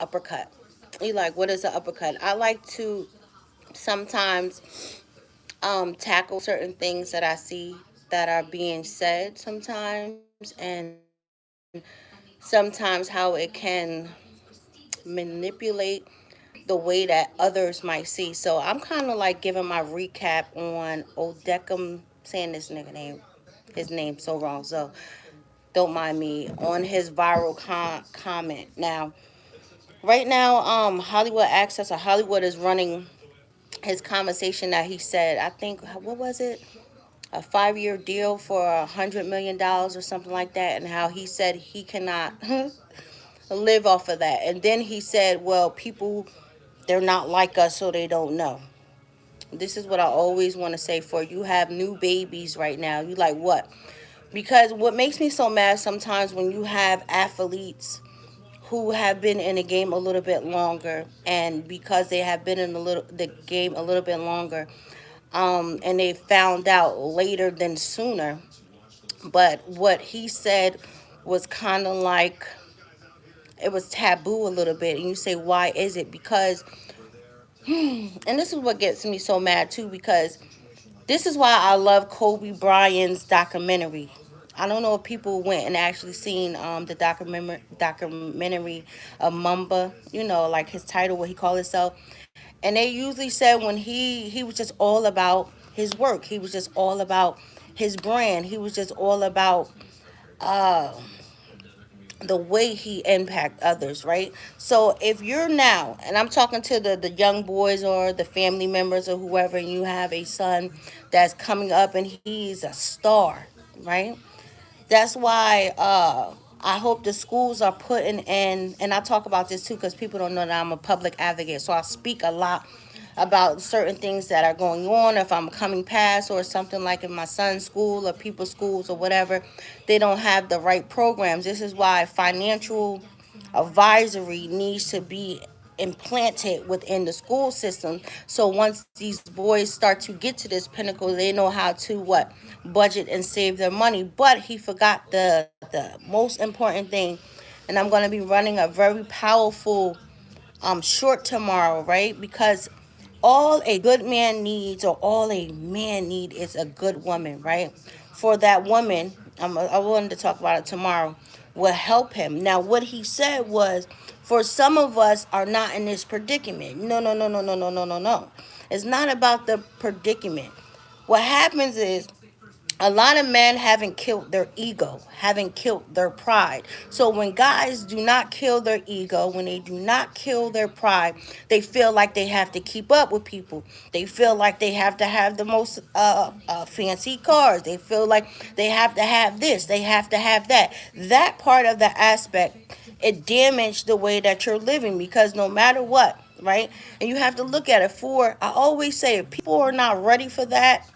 uppercut. You like, what is an uppercut? I like to sometimes tackle certain things that I see that are being said sometimes, and sometimes how it can manipulate the way that others might see. So I'm kind of like giving my recap on Odeckham, saying this nigga name, his name so wrong. So don't mind me, on his viral comment. Now, right now, Hollywood Access or Hollywood is running his conversation that he said. I think, what was it? A 5-year deal for $100 million or something like that, and how he said he cannot live off of that. And then he said, well, people, they're not like us, so they don't know. This is what I always want to say. For you have new babies right now, you like what? Because what makes me so mad sometimes when you have athletes who have been in the game a little bit longer, and because they have been in the game a little bit longer, and they found out later than sooner. But what he said was kind of like, it was taboo a little bit. And you say, why is it? Because, and this is what gets me so mad too, because this is why I love Kobe Bryant's documentary. I don't know if people went and actually seen the documentary of Mamba, like his title, what he called himself. And they usually said when he was just all about his work. He was just all about his brand. He was just all about uh, the way he impact others, right? So if you're now, and I'm talking to the young boys or the family members or whoever, and you have a son that's coming up and he's a star, right? That's why I hope the schools are putting in, and I talk about this too because people don't know that I'm a public advocate. So I speak a lot about certain things that are going on. If I'm coming past or something, like in my son's school or people's schools or whatever, they don't have the right programs. This is why financial advisory needs to be implanted within the school system, so once these boys start to get to this pinnacle, they know how to what, budget and save their money. But he forgot the most important thing, and I'm going to be running a very powerful short tomorrow, right? Because all a good man needs, or all a man need, is a good woman, right? For that woman, I wanted to talk about it tomorrow, will help him. Now, what he said was, for some of us are not in this predicament. No, no, no, no, no, no, no, no, no. It's not about the predicament. What happens is, a lot of men haven't killed their ego, haven't killed their pride. So when guys do not kill their ego, when they do not kill their pride, they feel like they have to keep up with people. They feel like they have to have the most fancy cars. They feel like they have to have this, they have to have that. That part of the aspect, it damaged the way that you're living, because no matter what, right? And you have to look at it. For, I always say, if people are not ready for that,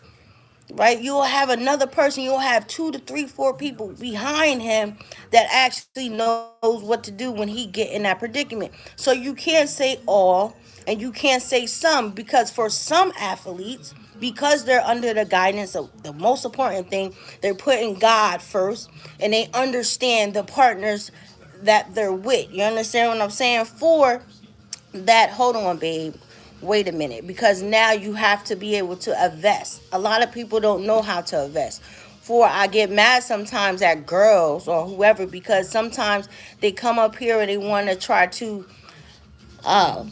right, you'll have another person, you'll have two to three, four people behind him that actually knows what to do when he get in that predicament. So you can't say all and you can't say some, because for some athletes, because they're under the guidance of the most important thing, they're putting God first, and they understand the partners that they're with. You understand what I'm saying? For that, hold on, babe, wait a minute, because now you have to be able to invest. A lot of people don't know how to invest. For, I get mad sometimes at girls or whoever, because sometimes they come up here and they want to try to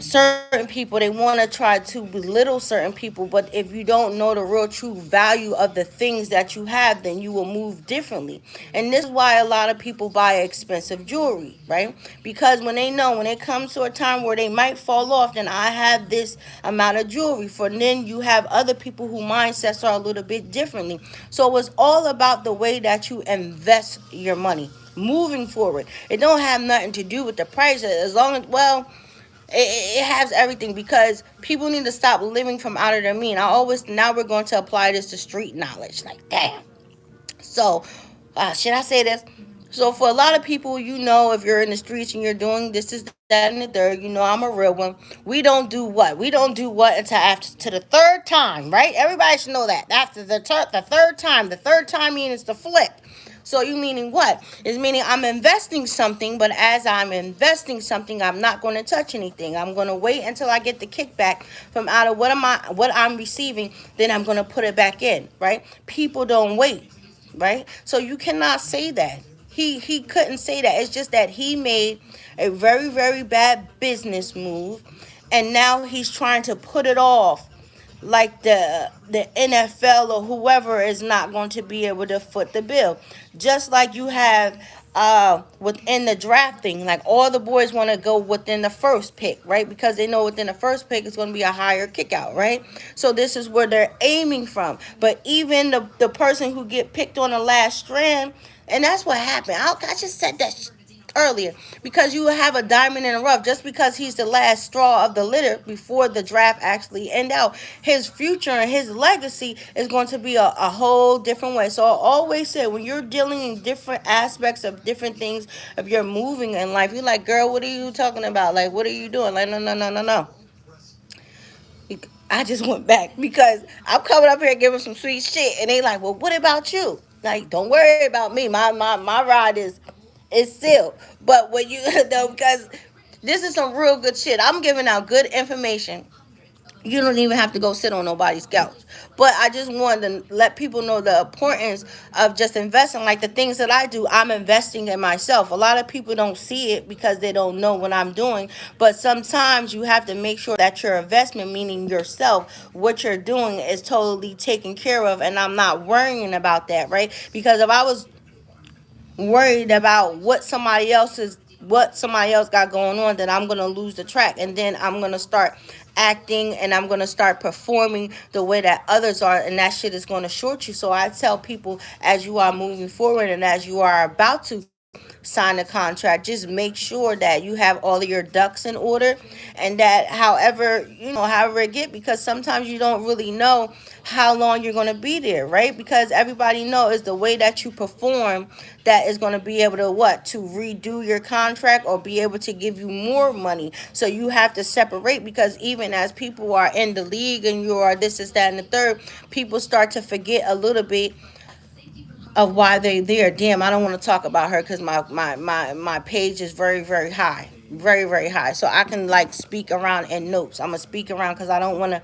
certain people, they want to try to belittle certain people. But if you don't know the real true value of the things that you have, then you will move differently. And this is why a lot of people buy expensive jewelry, right? Because when they know, when it comes to a time where they might fall off, then I have this amount of jewelry. For then you have other people who mindsets are a little bit differently. So it's all about the way that you invest your money moving forward. It don't have nothing to do with the price, as long as, well, it has everything, because people need to stop living from out of their mean. I always, now we're going to apply this to street knowledge. Like, damn. So, should I say this? So, for a lot of people, if you're in the streets and you're doing this, is that, and the third, I'm a real one. We don't do what? We don't do what until after, to the third time, right? Everybody should know that. After the third time. The third time means the flip. So you meaning what? It's meaning I'm investing something, but as I'm investing something, I'm not going to touch anything. I'm going to wait until I get the kickback from out of what I'm receiving, then I'm going to put it back in, right? People don't wait, right? So you cannot say that. He couldn't say that. It's just that he made a very very bad business move, and now he's trying to put it off like the NFL or whoever is not going to be able to foot the bill. Just like you have within the drafting, like all the boys want to go within the first pick, right? Because they know within the first pick is going to be a higher kick out, right? So this is where they're aiming from. But even the person who get picked on the last strand, and that's what happened. I just said that earlier, because you have a diamond in the rough. Just because he's the last straw of the litter before the draft actually end out, his future and his legacy is going to be a whole different way. So I always say, when you're dealing in different aspects of different things, if you're moving in life, you're like, girl, what are you talking about? Like, what are you doing? Like, no, no, no, no, no. I just went back because I'm coming up here giving some sweet shit, and they like, well, what about you? Like, don't worry about me. My ride is sealed. But when you know, because this is some real good shit. I'm giving out good information. You don't even have to go sit on nobody's couch. But I just wanted to let people know the importance of just investing. Like the things that I do, I'm investing in myself. A lot of people don't see it because they don't know what I'm doing. But sometimes you have to make sure that your investment, meaning yourself, what you're doing is totally taken care of. And I'm not worrying about that, right? Because if I was worried about what somebody else got going on, then I'm gonna lose the track, and then I'm gonna start acting and I'm gonna start performing the way that others are, and that shit is gonna short you. So I tell people, as you are moving forward and as you are about to sign a contract, just make sure that you have all of your ducks in order, and that however it get, because sometimes you don't really know how long you're going to be there, right? Because everybody knows the way that you perform, that is going to be able to what, to redo your contract or be able to give you more money. So you have to separate, because even as people are in the league and you are this is that and the third, people start to forget a little bit of why they there. Damn, I don't want to talk about her because my page is very very high, very very high. So I can like speak around in notes. I'm gonna speak around because I don't want to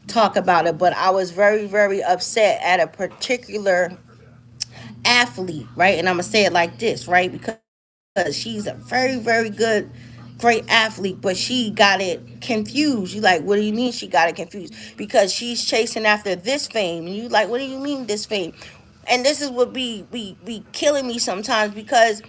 talk about it. But I was very very upset at a particular athlete, right? And I'm gonna say it like this, right? Because she's a very very good great athlete, but she got it confused. You like, what do you mean she got it confused? Because she's chasing after this fame, and you like, what do you mean this fame? And this is what be killing me sometimes, because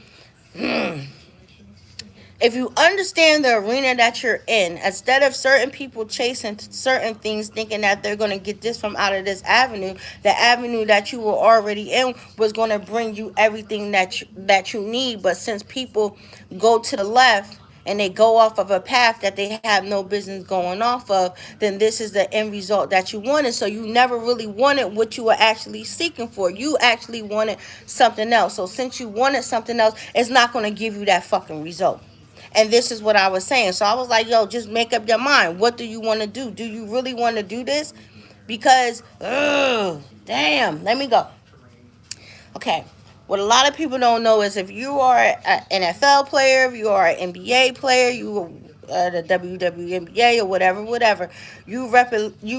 if you understand the arena that you're in, instead of certain people chasing certain things thinking that they're going to get this from out of this avenue, the avenue that you were already in was going to bring you everything that you need. But since people go to the left and they go off of a path that they have no business going off of, then this is the end result that you wanted. So you never really wanted what you were actually seeking for. You actually wanted something else. So since you wanted something else, it's not going to give you that fucking result. And this is what I was saying. So I was like, yo, just make up your mind. What do you want to do? Do you really want to do this? Because, damn, let me go. Okay. What a lot of people don't know is, if you are an NFL player, if you are an NBA player, you the WNBA or whatever, you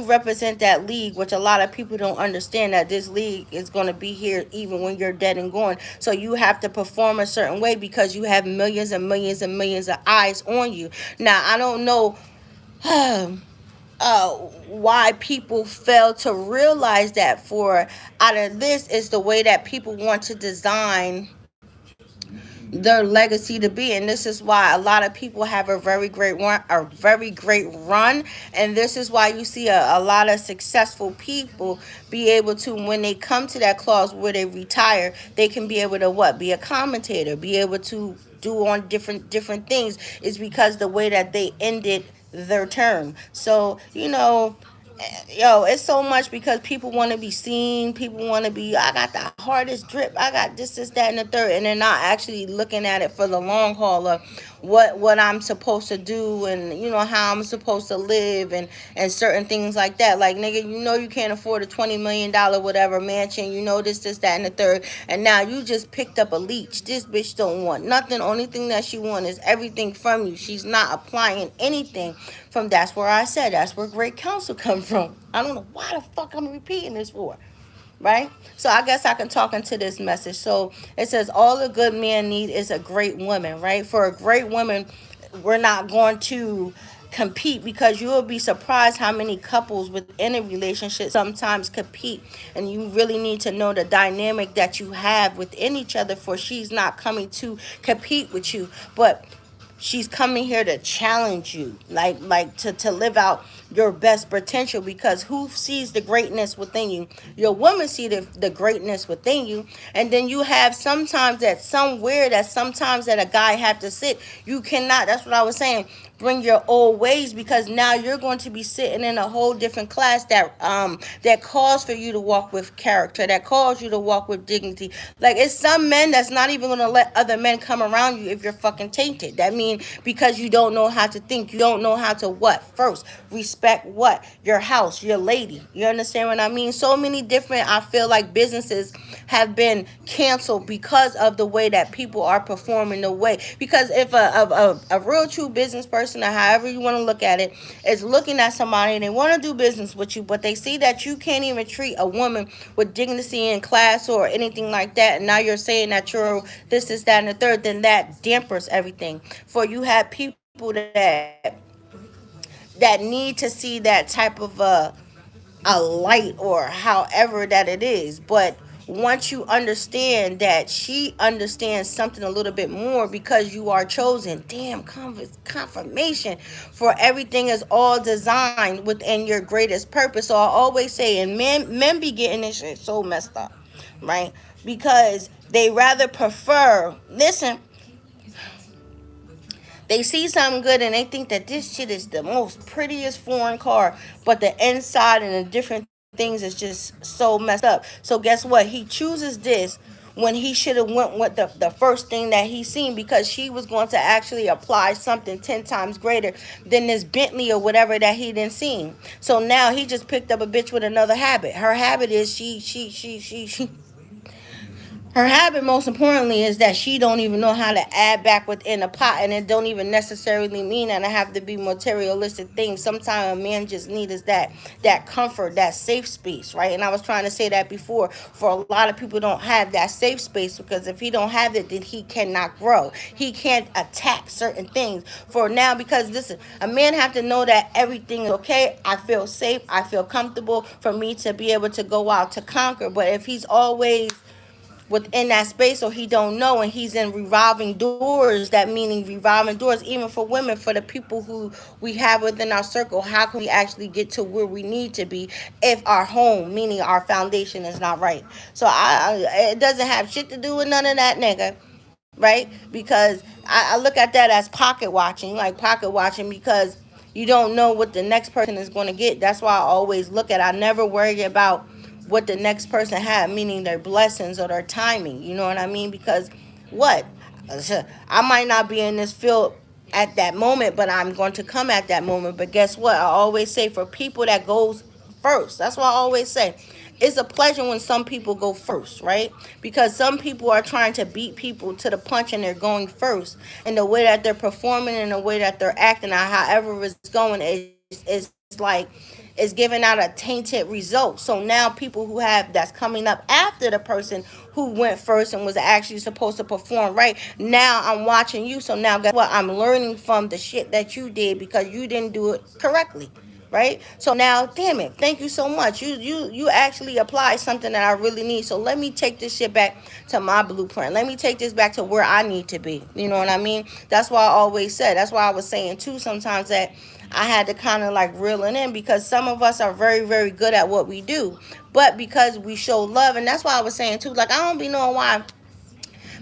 represent that league, which a lot of people don't understand, that this league is going to be here even when you're dead and gone. So you have to perform a certain way because you have millions and millions and millions of eyes on you. Now I don't know why people fail to realize that. For out of this is the way that people want to design their legacy to be, and this is why a lot of people have a very great run, and this is why you see a lot of successful people be able to, when they come to that clause where they retire, they can be able to what, be a commentator, be able to do on different things, is because the way that they ended their term. So yo, it's so much because people want to be seen. People want to be, I got the hardest drip. I got this, that, and the third. And they're not actually looking at it for the long haul of what I'm supposed to do, and how I'm supposed to live, and certain things like that. Like, nigga, you can't afford a $20 million whatever mansion, this, that, and the third, and now you just picked up a leech. This bitch don't want nothing. Only thing that she want is everything from you. She's not applying anything from. That's where I said that's where great counsel come from. I don't know why the fuck I'm repeating this for, right? So I guess I can talk into this message. So it says all a good man need is a great woman, right? For a great woman, we're not going to compete, because you will be surprised how many couples within a relationship sometimes compete, and you really need to know the dynamic that you have within each other, for she's not coming to compete with you, but she's coming here to challenge you, like to live out your best potential, because who sees the greatness within you? Your woman see the greatness within you. And then you have sometimes that somewhere that sometimes that a guy have to sit. You cannot, that's what I was saying, bring your old ways, because now you're going to be sitting in a whole different class that calls for you to walk with character, that calls you to walk with dignity. Like, it's some men that's not even going to let other men come around you if you're fucking tainted. That means because you don't know how to think, you don't know how to what first respect what your house, your lady. You understand what I mean? So many different, I feel like, businesses have been canceled because of the way that people are performing the way. Because if a real true business person, or however you want to look at it, is looking at somebody and they want to do business with you, but they see that you can't even treat a woman with dignity and class or anything like that, and now you're saying that you're this, that, and the third, then that dampers everything. For you have people that need to see that type of a light, or however that it is. But once you understand that she understands something a little bit more, because you are chosen, damn, confirmation, for everything is all designed within your greatest purpose. So I always say, and men be getting this shit so messed up, right? Because they rather prefer, listen, they see something good and they think that this shit is the most prettiest foreign car, but the inside and the different things is just so messed up. So guess what? He chooses this when he should have went with the first thing that he seen, because she was going to actually apply something 10 times greater than this Bentley or whatever that he didn't see. So now he just picked up a bitch with another habit. Her habit is she her habit, most importantly, is that she don't even know how to add back within a pot, and it don't even necessarily mean that it have to be materialistic things. Sometimes a man just needs that comfort, that safe space, right? And I was trying to say that before. For a lot of people, don't have that safe space, because if he don't have it, then he cannot grow. He can't attack certain things. For now, because listen, a man have to know that everything is okay. I feel safe. I feel comfortable for me to be able to go out to conquer. But if he's always within that space, or he don't know, and he's in revolving doors, that meaning revolving doors, even for women, for the people who we have within our circle, how can we actually get to where we need to be if our home, meaning our foundation, is not right? So it doesn't have shit to do with none of that, nigga, right? Because I look at that as pocket watching, like pocket watching, because you don't know what the next person is going to get. That's why I always look at, I never worry about what the next person had, meaning their blessings or their timing. You know what I mean? Because what? I might not be in this field at that moment, but I'm going to come at that moment. But guess what? I always say, for people that goes first, that's what I always say. It's a pleasure when some people go first, right? Because some people are trying to beat people to the punch, and they're going first. And the way that they're performing and the way that they're acting, or however it's going, is like, is giving out a tainted result. So now people who have, that's coming up after the person who went first and was actually supposed to perform right, now I'm watching you. So now guess what? I'm learning from the shit that you did, because you didn't do it correctly, right? So now, damn it, thank you so much. You actually applied something that I really need. So let me take this shit back to my blueprint. Let me take this back to where I need to be. You know what I mean? That's why I always said. That's why I was saying too sometimes that I had to kind of like reel it in, because some of us are very, very good at what we do, but because we show love. And that's why I was saying too, like, I don't be knowing why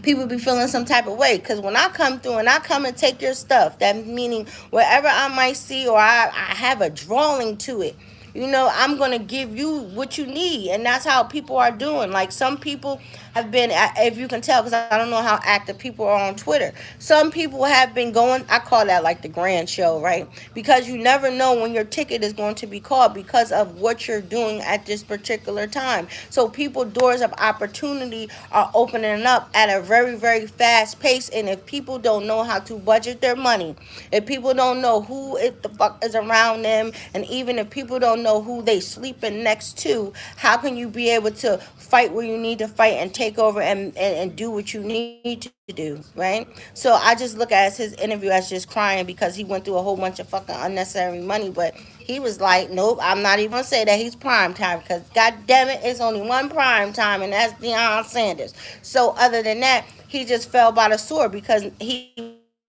people be feeling some type of way, because when I come through and I come and take your stuff, that meaning wherever I might see, or I have a drawing to it, I'm going to give you what you need. And that's how people are doing. Like, some people been, if you can tell, because I don't know how active people are on Twitter. Some people have been going, I call that like the grand show, right? Because you never know when your ticket is going to be called because of what you're doing at this particular time. So people, doors of opportunity are opening up at a very, very fast pace. And if people don't know how to budget their money, if people don't know who it the fuck is around them, and even if people don't know who they sleeping next to, how can you be able to fight where you need to fight and take over and do what you need to do, right? So I just look at his interview as just crying because he went through a whole bunch of fucking unnecessary money, but he was like, nope, I'm not even gonna say that he's prime time because god damn it, it's only one prime time, and that's Deion Sanders. So other than that, he just fell by the sword because he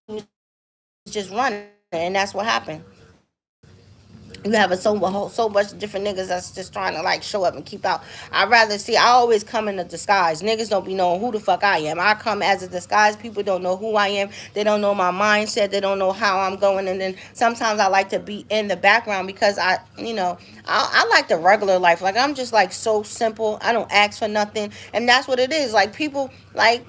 was just running, and that's what happened. You have so much different niggas that's just trying to like show up and keep out. I'd rather see. I always come in a disguise. Niggas don't be knowing who the fuck I am. I come as a disguise. People don't know who I am. They don't know my mindset. They don't know how I'm going. And then sometimes I like to be in the background because I like the regular life. Like I'm just like so simple. I don't ask for nothing, and that's what it is. Like people like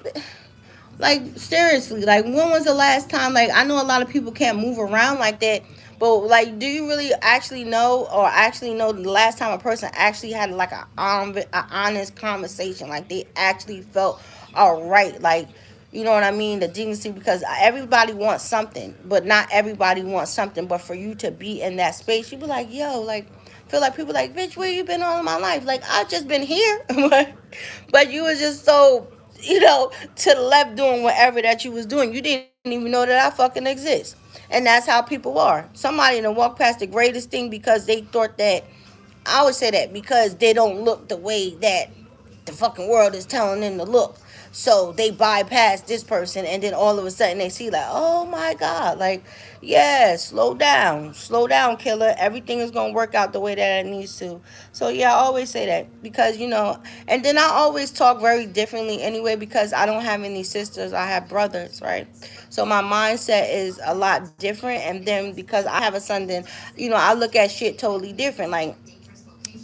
seriously, like when was the last time? Like I know a lot of people can't move around like that, but like, do you really actually know, or actually know the last time a person actually had like a honest conversation? Like they actually felt all right. Like, you know what I mean? The dignity, because everybody wants something, but not everybody wants something. But for you to be in that space, you be like, yo, like feel like people like, bitch, where you been all my life? Like I just been here, but you was just so to the left doing whatever that you was doing. You didn't even know that I fucking exist. And that's how people are. Somebody to walk past the greatest thing because they thought that, I would say that because they don't look the way that the fucking world is telling them to look. So they bypass this person, and then all of a sudden they see like, oh my god, like, yeah, slow down, killer. Everything is gonna work out the way that it needs to. So yeah, I always say that because and then I always talk very differently anyway because I don't have any sisters. I have brothers, right? So my mindset is a lot different, and then because I have a son, then I look at shit totally different. Like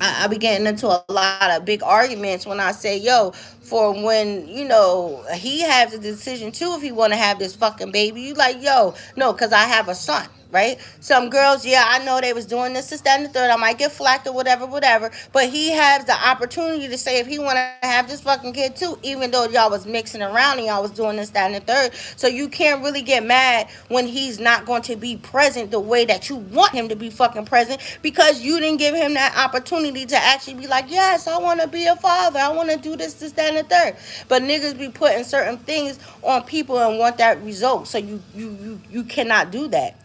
I be getting into a lot of big arguments when I say, yo, for when, he has a decision too if he want to have this fucking baby. You like, yo, no, because I have a son, right? Some girls, yeah, I know they was doing this, that, and the third. I might get flacked or whatever, whatever. But he has the opportunity to say if he want to have this fucking kid too, even though y'all was mixing around and y'all was doing this, that, and the third. So you can't really get mad when he's not going to be present the way that you want him to be fucking present because you didn't give him that opportunity to actually be like, yes, I want to be a father. I want to do this, that, and the third. But niggas be putting certain things on people and want that result. So you cannot do that.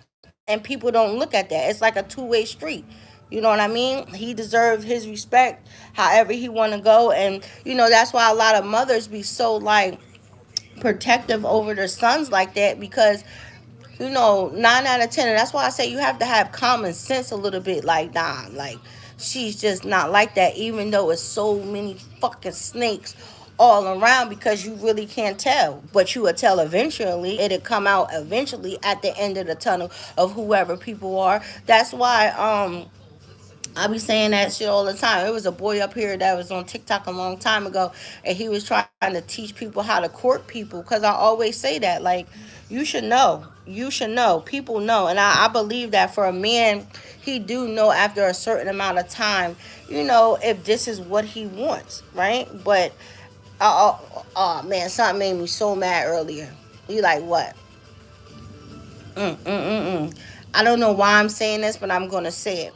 And people don't look at that. It's like a two-way street. You know what I mean? He deserves his respect however he want to go. And, that's why a lot of mothers be so, like, protective over their sons like that because 9 out of 10. And that's why I say you have to have common sense a little bit. Like, nah, like she's just not like that. Even though it's so many fucking snakes all around, because you really can't tell. But you will tell eventually. It'll come out eventually at the end of the tunnel of whoever people are. That's why I be saying that shit all the time. It was a boy up here that was on TikTok a long time ago, and he was trying to teach people how to court people. Because I always say that, like, you should know. You should know. People know, and I believe that for a man, he do know after a certain amount of time. If this is what he wants, right? But oh man, something made me so mad earlier. You like what? I don't know why I'm saying this, but I'm gonna say it.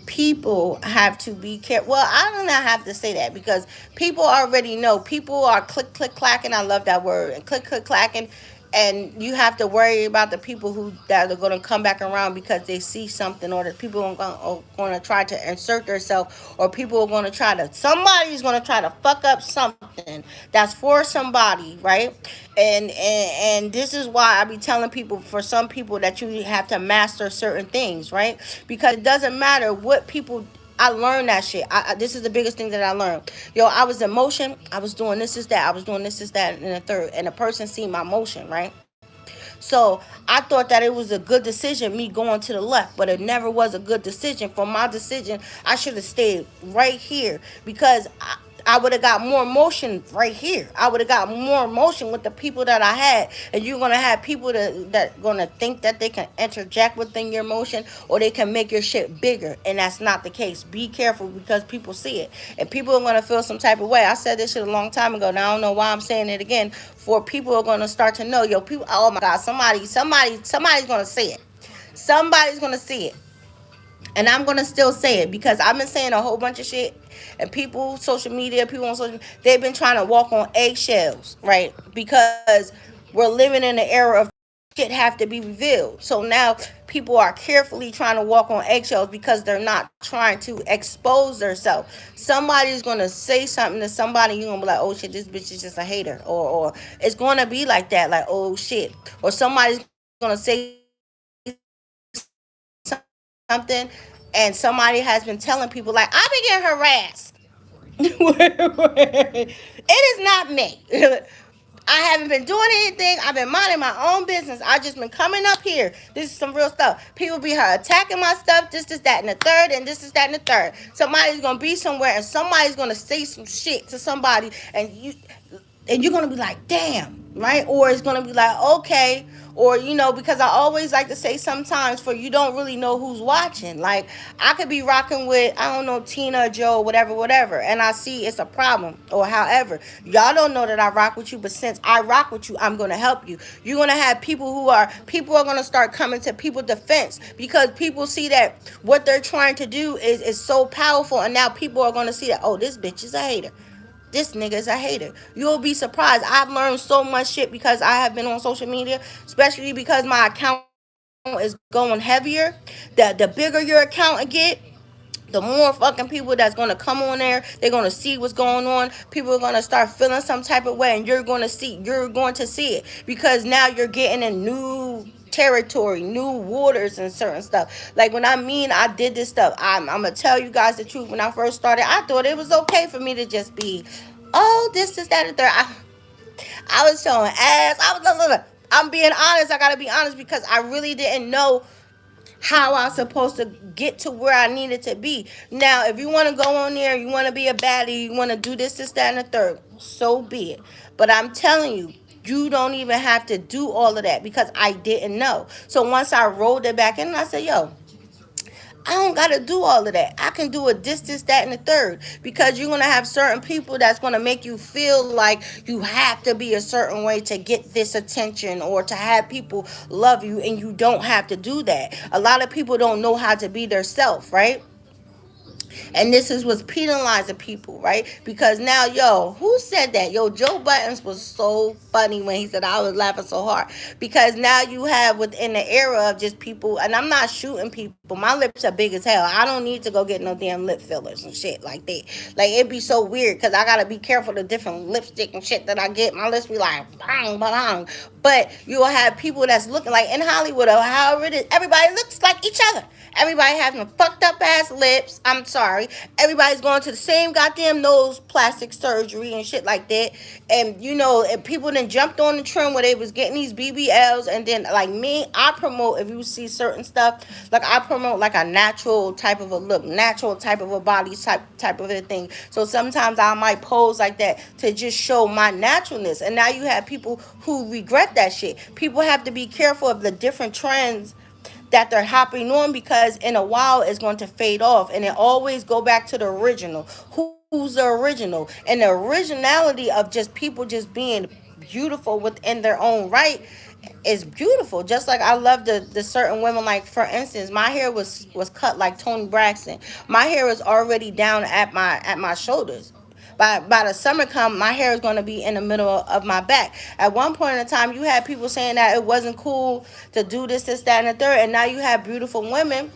People have to be careful. Well, I do not have to say that because people already know. People are click, click, clacking. I love that word. And click, click, clacking. And you have to worry about the people who that are going to come back around because they see something, or that people are going to try to insert themselves, or people are going to try to, somebody's going to try to fuck up something that's for somebody, right? And this is why I be telling people, for some people, that you have to master certain things, right? Because it doesn't matter what people. I learned that shit. This is the biggest thing that I learned. Yo, I was in motion. I was doing this, is that. I was doing this, is that, and the third. And the person seen my motion, right? So I thought that it was a good decision, me going to the left, but it never was a good decision. For my decision, I should have stayed right here because I would have got more emotion right here. I would have got more emotion with the people that I had. And you're gonna have people that gonna think that they can interject within your emotion, or they can make your shit bigger. And that's not the case. Be careful, because people see it. And people are gonna feel some type of way. I said this shit a long time ago. Now I don't know why I'm saying it again. For people are gonna start to know, yo, people, oh my God, somebody's gonna see it. Somebody's gonna see it. And I'm gonna still say it, because I've been saying a whole bunch of shit, and people, social media, people on social, they've been trying to walk on eggshells, right? Because we're living in an era of shit have to be revealed. So now people are carefully trying to walk on eggshells, because they're not trying to expose themselves. Somebody's gonna say something to somebody, you're gonna be like, oh shit, this bitch is just a hater, or it's gonna be like that, like, oh shit, or somebody's gonna say something, and somebody has been telling people like, I've been getting harassed. It is not me. I haven't been doing anything. I've been minding my own business. I just been coming up here. This is some real stuff. People be attacking my stuff. This, that, and the third, and this is that, and the third. Somebody's gonna be somewhere, and somebody's gonna say some shit to somebody, and you're gonna be like, damn, right? Or it's gonna be like, okay, or because I always like to say sometimes, for you don't really know who's watching. Like, I could be rocking with, I don't know, Tina, Joe, whatever, and I see it's a problem, or however, y'all don't know that I rock with you, but since I rock with you, I'm gonna help you. You're gonna have people are gonna start coming to people's defense, because people see that what they're trying to do is so powerful, and now people are gonna see that, oh, this bitch is a hater. This nigga is a hater. You'll be surprised. I've learned so much shit because I have been on social media, especially because my account is going heavier. The bigger your account get, the more fucking people that's gonna come on there. They're gonna see what's going on. People are gonna start feeling some type of way, and you're going to see it, because now you're getting in new territory, new waters, and certain stuff. Like, when I did this stuff, I'm gonna tell you guys the truth. When I first started, I thought it was okay for me to just be, oh, this is that and third. I was showing ass. I'm being honest. I gotta be honest, because I really didn't know how I was supposed to get to where I needed to be. Now, if you want to go on there, you want to be a baddie, you want to do this, that, and the third, so be it. But I'm telling you, you don't even have to do all of that, because I didn't know. So once I rolled it back in, I said, yo, I don't gotta do all of that. I can do a this, that, and the third. Because you're gonna have certain people that's gonna make you feel like you have to be a certain way to get this attention, or to have people love you, and you don't have to do that. A lot of people don't know how to be their self, right? And this is what's penalizing people, right? Because now, yo, who said that? Yo, Joe Buttons was so funny when he said, I was laughing so hard. Because now you have, within the era of just people, and I'm not shooting people. My lips are big as hell. I don't need to go get no damn lip fillers and shit like that. Like, it'd be so weird, because I gotta be careful the different lipstick and shit that I get. My lips be like, bang, bang. But you'll have people that's looking like, in Hollywood, or however it is, everybody looks like each other. Everybody having fucked up ass lips. I'm sorry. Everybody's going to the same goddamn nose plastic surgery and shit like that. And and people then jumped on the trend where they was getting these BBLs. And then, like me, I promote, if you see certain stuff, like, I promote like a natural type of a look, natural type of a body type of a thing. So sometimes I might pose like that to just show my naturalness. And now you have people who regret that shit. People have to be careful of the different trends that they're hopping on, because in a while it's going to fade off, and it always go back to the original. Who's the original? And the originality of just people just being beautiful within their own right is beautiful. Just like I love the certain women, like, for instance, my hair was cut like Toni Braxton. My hair is already down at my shoulders. By the summer come, my hair is going to be in the middle of my back. At one point in time, you had people saying that it wasn't cool to do this, that, and the third. And now you have beautiful women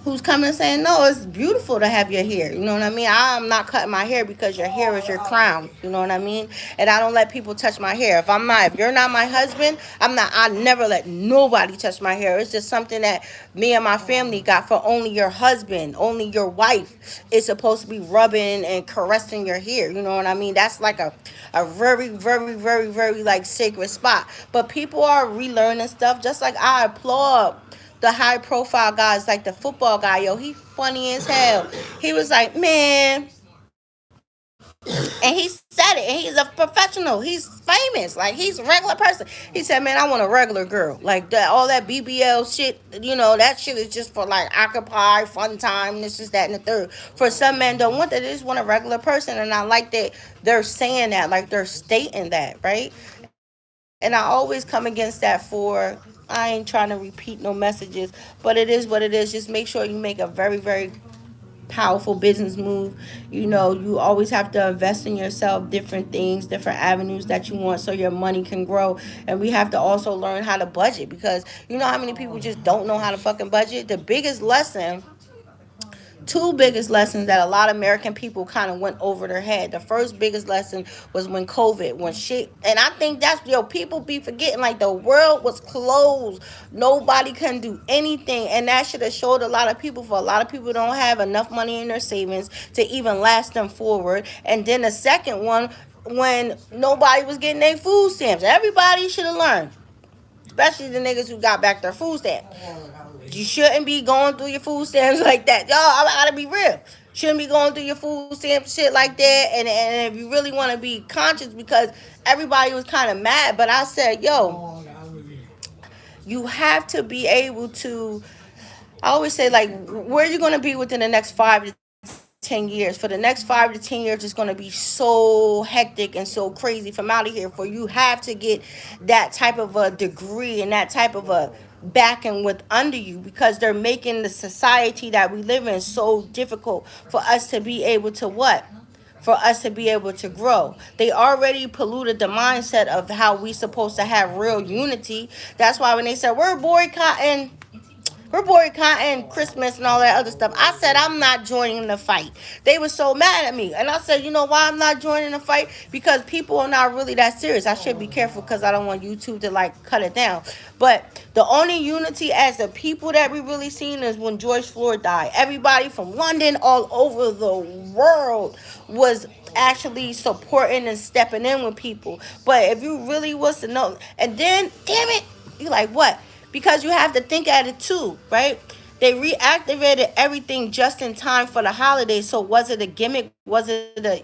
who's coming and saying, no, it's beautiful to have your hair. You know what I mean? I'm not cutting my hair, because your hair is your crown. You know what I mean? And I don't let people touch my hair. If you're not my husband, I never let nobody touch my hair. It's just something that me and my family got for only your husband, only your wife is supposed to be rubbing and caressing your hair. You know what I mean? That's like a very, very, very, very, like, sacred spot. But people are relearning stuff, just like I applaud the high profile guys, like the football guy. Yo, he funny as hell. He was like, man, And he said it, and he's a professional. He's famous. Like, he's a regular person. He said, man, I want a regular girl. Like, that, all that BBL shit, that shit is just for, like, occupy, fun time, this is that and the third. For some men don't want that. They just want a regular person. And I like that they're saying that, like, they're stating that, right? And I always come against that I ain't trying to repeat no messages, but it is what it is. Just make sure you make a very, very powerful business move. You always have to invest in yourself, different things, different avenues that you want so your money can grow. And we have to also learn how to budget, because you know how many people just don't know how to fucking budget. The biggest lesson Two biggest lessons that a lot of American people kind of went over their head. The first biggest lesson was when COVID, when shit, and I think that's, people be forgetting, like, the world was closed. Nobody can do anything. And that should have showed a lot of people, for a lot of people don't have enough money in their savings to even last them forward. And then the second one, when nobody was getting their food stamps. Everybody should have learned, especially the niggas who got back their food stamps. You shouldn't be going through your food stamps like that. Y'all, I gotta be real. Shouldn't be going through your food stamps shit like that. And if you really want to be conscious, because everybody was kind of mad, but I said, yo, you have to be able to. I always say, like, where are you going to be within the next 5 to 10 years? For the next 5 to 10 years, it's going to be so hectic and so crazy from out of here. For you have to get that type of a degree and that type of a backing with under you, because they're making the society that we live in so difficult for us to be able to what? For us to be able to grow. They already polluted the mindset of how we supposed to have real unity. That's why when they said we're boycotting Christmas and all that other stuff, I said I'm not joining the fight. They were so mad at me. And I said, you know why I'm not joining the fight? Because people are not really that serious. I should be careful because I don't want YouTube to, like, cut it down. But the only unity as the people that we really seen is when George Floyd died. Everybody from London, all over the world, was actually supporting and stepping in with people. But if you really was to know, and then, damn it, you like, what? Because you have to think at it too, right? They reactivated everything just in time for the holidays. So was it a gimmick? Was it a,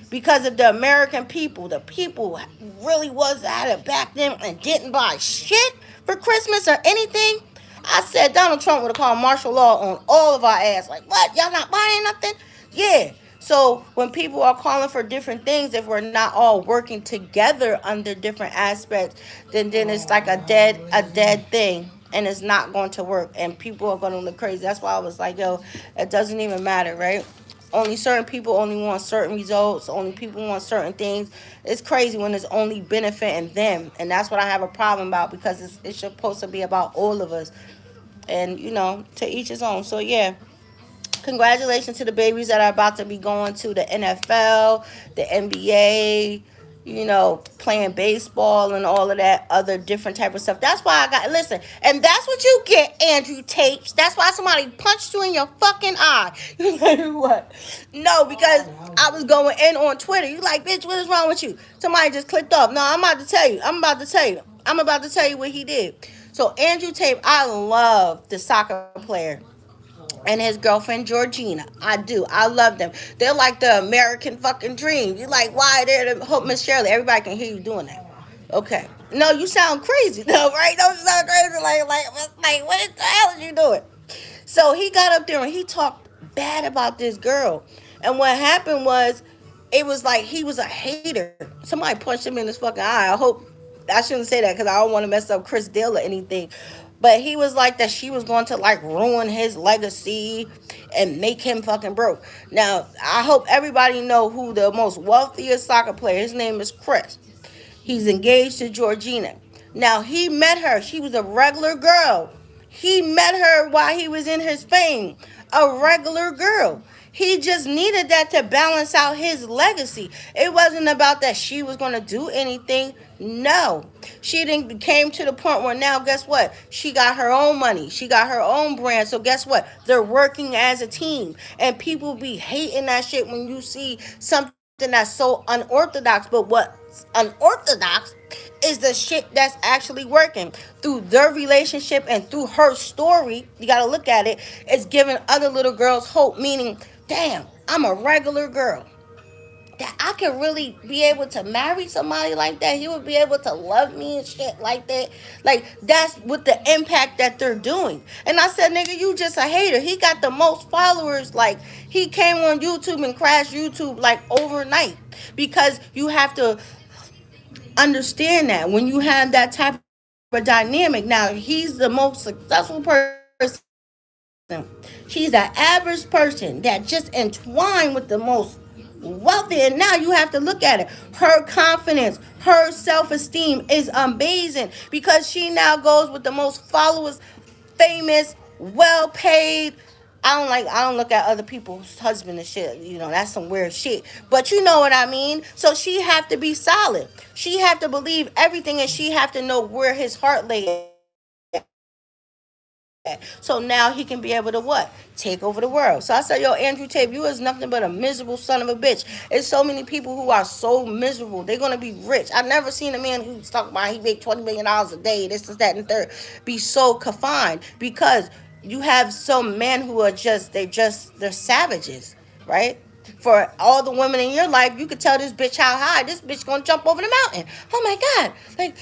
because of the American people? The people really was at it back then and didn't buy shit for Christmas or anything. I said Donald Trump would have called martial law on all of our ass. Like, what? Y'all not buying nothing? Yeah. So when people are calling for different things, if we're not all working together under different aspects, then it's like a dead thing, and it's not going to work, and people are going to look crazy. That's why I was like, yo, it doesn't even matter, right? Only certain people only want certain results. Only people want certain things. It's crazy when it's only benefiting them, and that's what I have a problem about, because it's supposed to be about all of us, and to each his own. So yeah, congratulations to the babies that are about to be going to the NFL, the NBA, playing baseball and all of that other different type of stuff. That's why I got, listen, and that's what you get, Andrew Tapes. That's why somebody punched you in your fucking eye. You like, what? No, because I was going in on Twitter. You like, bitch, what is wrong with you? Somebody just clicked off. No, I'm about to tell you. I'm about to tell you what he did. So Andrew Tate, I love the soccer player and his girlfriend Georgina. I do. I love them. They're like the American fucking dream. You like, why they're the Hope Miss Shirley. Everybody can hear you doing that. Okay. No, you sound crazy though, right? Don't you sound crazy? Like what the hell are you doing? So he got up there and he talked bad about this girl. And what happened was, it was like he was a hater. Somebody punched him in his fucking eye. I shouldn't say that because I don't want to mess up Chris Dale or anything. But he was like that she was going to, like, ruin his legacy and make him fucking broke. Now, I hope everybody know who the most wealthiest soccer player. His name is Chris. He's engaged to Georgina. Now, he met her. She was a regular girl. He met her while he was in his fame. A regular girl. He just needed that to balance out his legacy. It wasn't about that she was going to do anything. No. She didn't came to the point where now, guess what? She got her own money. She got her own brand. So guess what? They're working as a team. And people be hating that shit when you see something that's so unorthodox. But what's unorthodox is the shit that's actually working through their relationship and through her story. You got to look at it. It's giving other little girls hope, meaning, damn, I'm a regular girl. that I could really be able to marry somebody like that. He would be able to love me and shit like that. Like that's with the impact that they're doing. And I said, nigga, you just a hater. He got the most followers. Like he came on YouTube and crashed YouTube like overnight because you have to understand that when you have that type of dynamic. Now he's the most successful person. She's an average person that just entwined with the most wealthy. And now you have to look at it. Her confidence, her self-esteem is amazing because she now goes with the most followers, famous, well paid. I don't look at other people's husband and shit. You know, that's some weird shit. But you know what I mean? So she have to be solid. She have to believe everything and she have to know where his heart lay at. So now he can be able to what? Take over the world. So I said, yo, Andrew Tate, you is nothing but a miserable son of a bitch. There's so many people who are so miserable. They're gonna be rich. I never seen a man who's talking about he make $20 million a day, this, that, and the third, be so confined because you have some men who are they're savages, right? For all the women in your life, you could tell this bitch how high. This bitch gonna jump over the mountain. Oh my God. Like,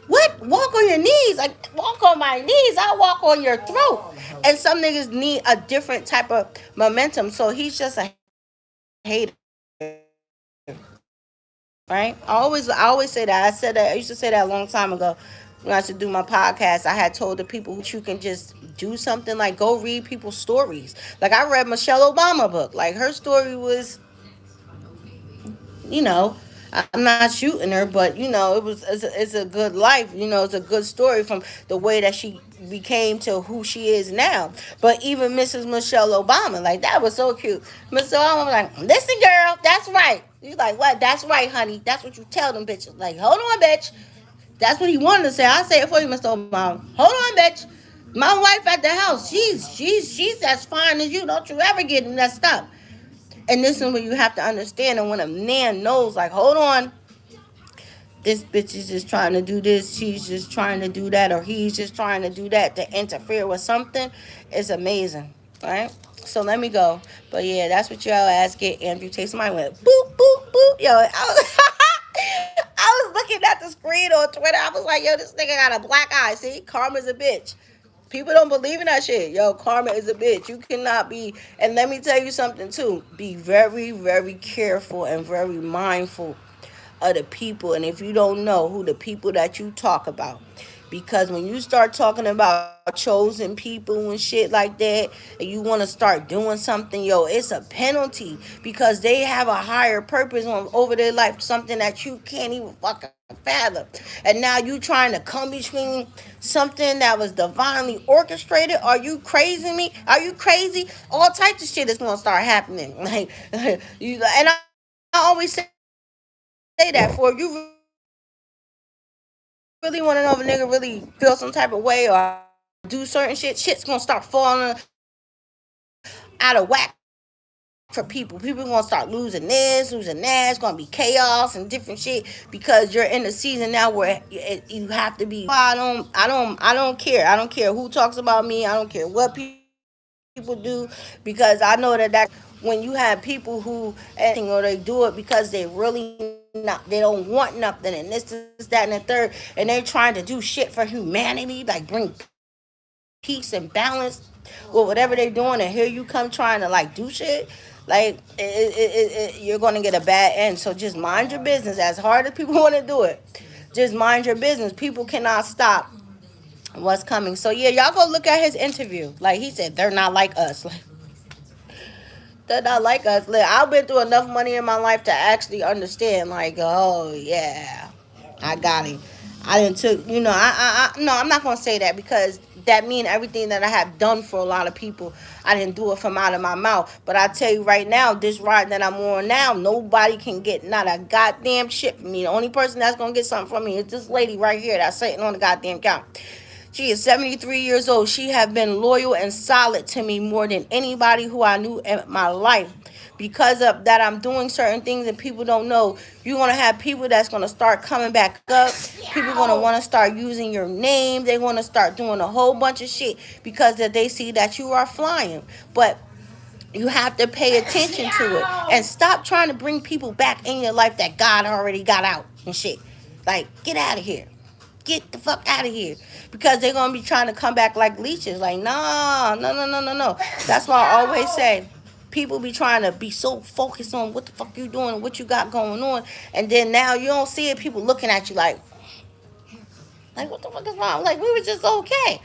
what? Walk on your knees. Like, walk on my knees. I walk on your throat. And some niggas need a different type of momentum. So he's just a hater. Right? I always say that. I used to say that a long time ago when I used to do my podcast. I had told the people who think that you can just do something like go read people's stories. Like I read Michelle Obama book. Like her story was, you know, I'm not shooting her, but you know, it's a good life. You know, it's a good story from the way that she became to who she is now. But even Mrs. Michelle Obama, like that was so cute. Mr. Obama was like, "Listen, girl, that's right." You like what? That's right, honey. That's what you tell them bitches. Like, hold on, bitch. That's what he wanted to say. I'll say it for you, Mr. Obama. Hold on, bitch. My wife at the house, she's as fine as you. Don't you ever get messed up. And this is what you have to understand. And when a man knows, like, hold on, this bitch is just trying to do this, she's just trying to do that, or he's just trying to do that to interfere with something, it's amazing. Right? So let me go. But yeah, that's what y'all ask it. Andrew Tate. Somebody went boop, boop, boop. Yo, I was looking at the screen on Twitter. I was like, yo, this nigga got a black eye. See, karma's a bitch. People don't believe in that shit. Yo, karma is a bitch. You cannot be. And let me tell you something too. Be very, very careful and very mindful of the people. And if you don't know who the people that you talk about, because when you start talking about chosen people and shit like that, and you want to start doing something, yo, it's a penalty because they have a higher purpose on over their life, something that you can't even fucking fathom. And now you trying to come between something that was divinely orchestrated. Are you crazy me? Are you crazy? All types of shit is gonna start happening. Like you, and I always say that for you really want to know if a nigga really feel some type of way or do certain shit, shit's gonna start falling out of whack for people. People gonna start losing this, losing that. It's gonna be chaos and different shit because you're in the season now where you have to be. Oh, I don't care. I don't care who talks about me. I don't care what people do because I know that when you have people who and they do something or they do it because they really not they don't want nothing and this that and the third and they're trying to do shit for humanity like bring peace and balance with whatever they're doing and here you come trying to like do shit like you're gonna get a bad end. So just mind your business. As hard as people want to do it, just mind your business. People cannot stop what's coming. So yeah, y'all go look at his interview. Like he said, they're not like us. Like they're not like us. Look, I've been through enough money in my life to actually understand. Like, oh yeah, I got him. I didn't took. You know, no, I'm not gonna say that because that mean everything that I have done for a lot of people. I didn't do it from out of my mouth. But I tell you right now, this ride that I'm on now, nobody can get not a goddamn shit from me. The only person that's gonna get something from me is this lady right here that's sitting on the goddamn couch. She is 73 years old. She have been loyal and solid to me more than anybody who I knew in my life. Because of that, I'm doing certain things and people don't know. You're gonna have people that's gonna start coming back up. People gonna want to start using your name. They want to start doing a whole bunch of shit because that they see that you are flying. But You have to pay attention to it and stop trying to bring people back in your life that God already got out and shit. Like, get out of here. Get the fuck out of here. Because they're going to be trying to come back like leeches. Like, nah, no, no, no, no, no. That's why I always say, people be trying to be so focused on what the fuck you doing and what you got going on. And then now you don't see it. People looking at you like, what the fuck is wrong? Like, we were just okay.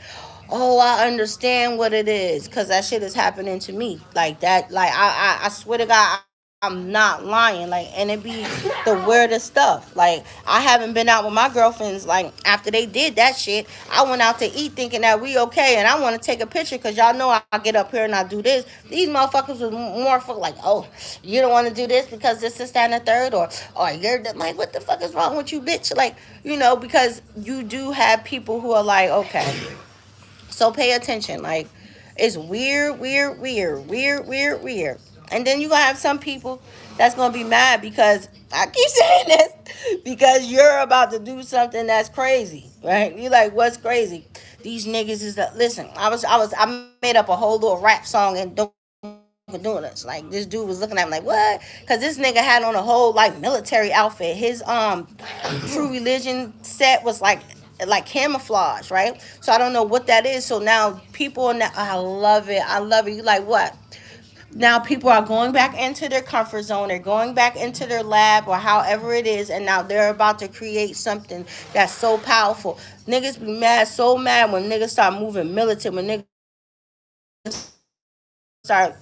Oh, I understand what it is, cause that shit is happening to me. Like that. Like I swear to God, I'm not lying. Like, and it be the weirdest stuff. Like, I haven't been out with my girlfriends. Like, after they did that shit, I went out to eat thinking that we okay, and I want to take a picture, cause y'all know I get up here and I do this. These motherfuckers was more for like, oh, you don't want to do this because this, that, and the third, or you're like, what the fuck is wrong with you, bitch? Like, because you do have people who are like, okay, so pay attention. Like, it's weird, weird, weird, weird, weird, weird. And then you're going to have some people that's going to be mad because, I keep saying this, because you're about to do something that's crazy, right? You're like, what's crazy? These niggas is the, listen, I made up a whole little rap song and don't for doing this. Like, this dude was looking at me like, what? Because this nigga had on a whole like military outfit. His True Religion set was like camouflage, right? So I don't know what that is. So now people are now, I love it. I love it. You like what? Now people are going back into their comfort zone. They're going back into their lab or however it is, and now they're about to create something that's so powerful. Niggas be mad, so mad when niggas start moving militant, when niggas start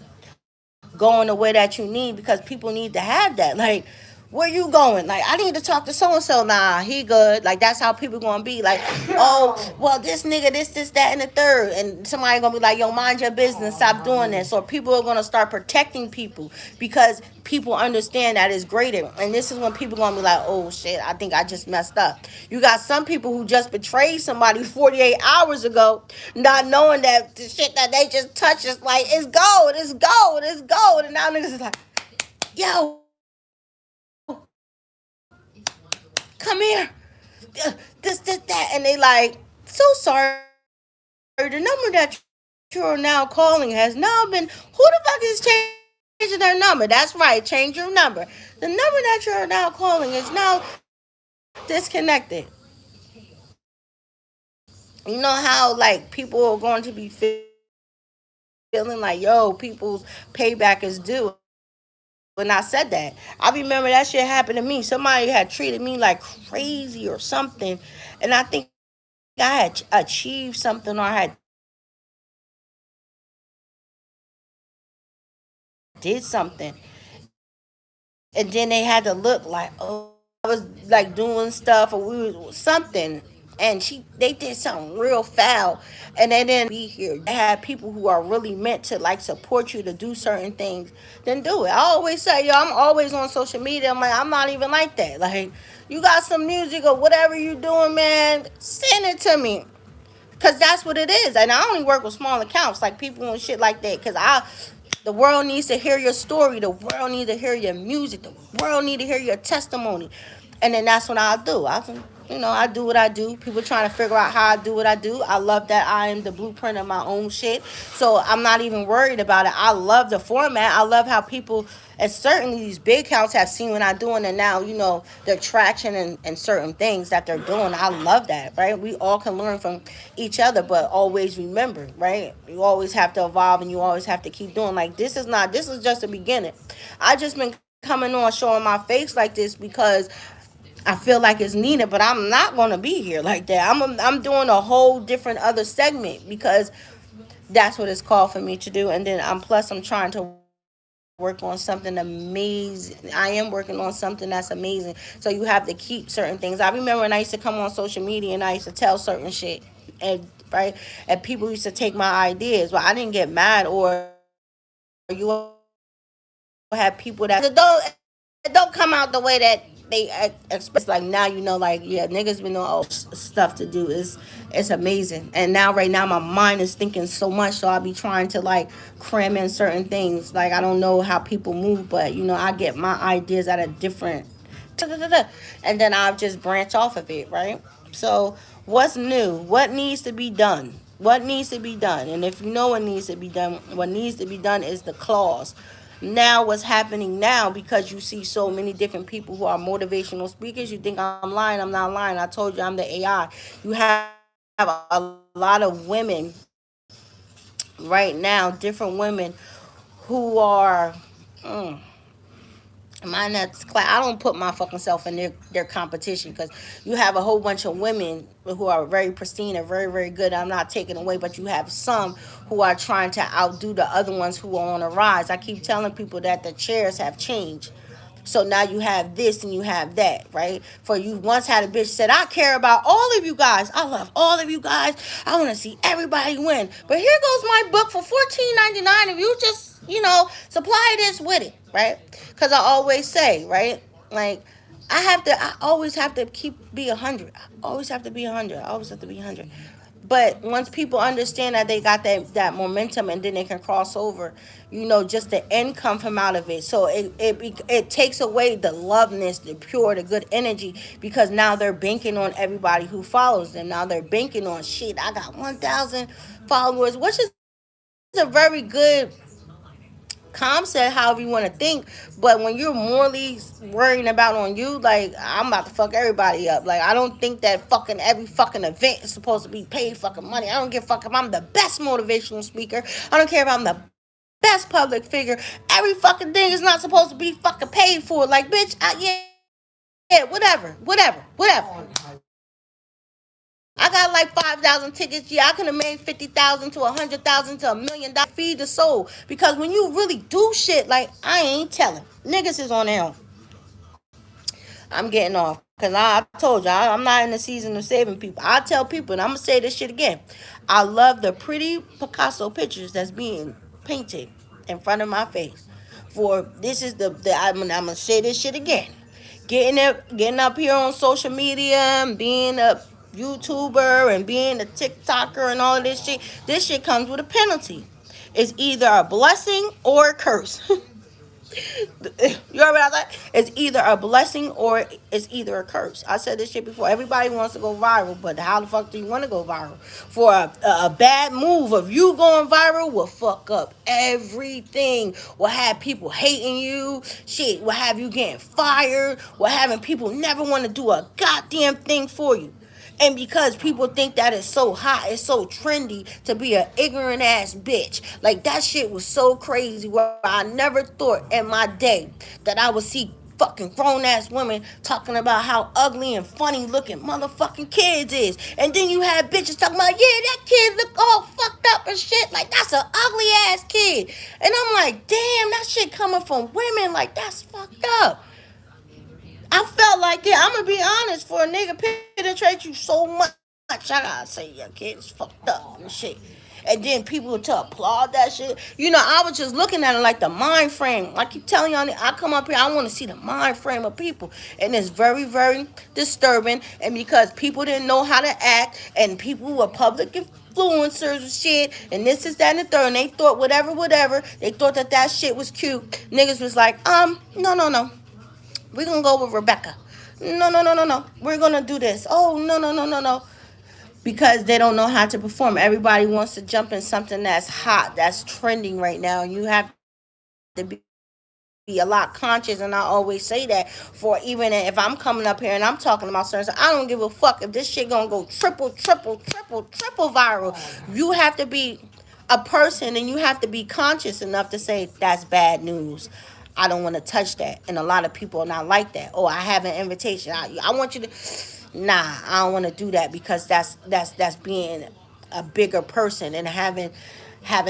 going the way that you need, because people need to have that. Like, where you going? Like, I need to talk to so and so. Nah, he good. Like, that's how people gonna be. Like, oh, well, this nigga, this, that, and the third. And somebody gonna be like, yo, mind your business, stop doing this. Or people are gonna start protecting people because people understand that it's greater. And this is when people gonna be like, oh shit, I think I just messed up. You got some people who just betrayed somebody 48 hours ago, not knowing that the shit that they just touched is like, it's gold, it's gold, it's gold. And now niggas is like, yo, come here, this, that, and they like, so sorry. The number that you are now calling has now been. Who the fuck is changing their number? That's right, change your number. The number that you are now calling is now disconnected. You know how like people are going to be feeling like, yo, people's payback is due. When I said that, I remember that shit happened to me. Somebody had treated me like crazy or something, and I think I had achieved something or had did something, and then they had to look like, oh, I was like doing stuff or we was something, and they did something real foul, and they didn't be here. They had people who are really meant to like support you to do certain things, then do it. I always say, yo, I'm always on social media. I'm like, I'm not even like that. Like, you got some music or whatever you doing, man, send it to me. Cause that's what it is, and I only work with small accounts, like people and shit like that. The world needs to hear your story. The world needs to hear your music. The world needs to hear your testimony, and then that's what I'll do. I do what I do. People trying to figure out how I do what I do. I love that I am the blueprint of my own shit, so I'm not even worried about it. I love the format. I love how people, and certainly these big accounts, have seen what I'm doing, and now their traction and certain things that they're doing. I love that, right? We all can learn from each other, but always remember, right? You always have to evolve, and you always have to keep doing. Like, this is just the beginning. I just been coming on showing my face like this because I feel like it's needed, but I'm not gonna be here like that. I'm doing a whole different other segment because that's what it's called for me to do. And then I'm trying to work on something amazing. I am working on something that's amazing. So you have to keep certain things. I remember when I used to come on social media and I used to tell certain shit, and right, and people used to take my ideas. Well, I didn't get mad, or you have people that don't come out the way that they expect. Like, now like, yeah, niggas been doing all stuff to do. It's amazing. And now right now my mind is thinking so much, so I'll be trying to like cram in certain things. Like, I don't know how people move, but I get my ideas at a different and then I'll just branch off of it, right? So what's new? What needs to be done? What needs to be done? And if you know what needs to be done, what needs to be done is the clause. Now, what's happening now, because you see so many different people who are motivational speakers, you think I'm lying. I'm not lying. I told you I'm the AI. You have a lot of women right now, different women who are. Mm, my next class, I don't put my fucking self in their competition, because you have a whole bunch of women who are very pristine and very, very good. I'm not taking away, but you have some who are trying to outdo the other ones who are on a rise. I keep telling people that the chairs have changed. So now you have this and you have that, right? For you once had a bitch said, I care about all of you guys. I love all of you guys. I want to see everybody win. But here goes my book for $14.99 if you just, supply this with it, right? Because I always say, right? Like, I always have to be 100. I always have to be 100. I always have to be 100. But once people understand that they got that momentum, and then they can cross over, just the income from out of it. So it takes away the loveness, the pure, the good energy, because now they're banking on everybody who follows them. Now they're banking on, shit, I got 1,000 followers, which is a very good concept, however you want to think. But when you're morally worrying about on you, like, I'm about to fuck everybody up. Like, I don't think that fucking every fucking event is supposed to be paid fucking money. I don't give a fuck if I'm the best motivational speaker. I don't care if I'm the best public figure. Every fucking thing is not supposed to be fucking paid for. Like, bitch, yeah, whatever. I got like 5,000 tickets. Yeah, I could have made 50,000 to 100,000 to $1 million to feed the soul. Because when you really do shit, like, I ain't telling. Niggas is on their own. I'm getting off. Because I told you, I'm not in the season of saving people. I tell people, and I'm going to say this shit again. I love the pretty Picasso pictures that's being painted in front of my face. For this is I'm going to say this shit again. Getting up here on social media and being a YouTuber and being a TikToker and all of this shit. This shit comes with a penalty. It's either a blessing or a curse. You heard what I said? It's either a blessing or it's either a curse. I said this shit before. Everybody wants to go viral, but how the fuck do you want to go viral? For a bad move of you going viral will fuck up everything. Will have people hating you. Shit, will have you getting fired. Will having people never want to do a goddamn thing for you. And because people think that it's so hot, it's so trendy to be an ignorant ass bitch. Like, that shit was so crazy, where I never thought in my day that I would see fucking grown ass women talking about how ugly and funny looking motherfucking kids is. And then you have bitches talking about, yeah, that kid look all fucked up and shit. Like, that's an ugly ass kid. And I'm like, damn, that shit coming from women. Like, that's fucked up. I felt like it. I'm gonna be honest. For a nigga penetrate you so much, I gotta say your kid is fucked up and shit. And then people to applaud that shit. I was just looking at it like the mind frame. I keep telling y'all, I come up here, I want to see the mind frame of people, and it's very, very disturbing. And because people didn't know how to act, and people were public influencers and shit, and this is that and the third, and they thought whatever. They thought that shit was cute. Niggas was like, no. We're gonna go with Rebecca. No. We're gonna do this. Oh, no. Because they don't know how to perform. Everybody wants to jump in something that's hot, that's trending right now. And you have to be a lot conscious. And I always say that, for even if I'm coming up here and I'm talking about certain stuff, I don't give a fuck if this shit gonna go triple viral. You have to be a person, and you have to be conscious enough to say that's bad news. I don't want to touch that. And a lot of people are not like that. Oh, I have an invitation. I want you to. Nah, I don't want to do that, because that's being a bigger person, and having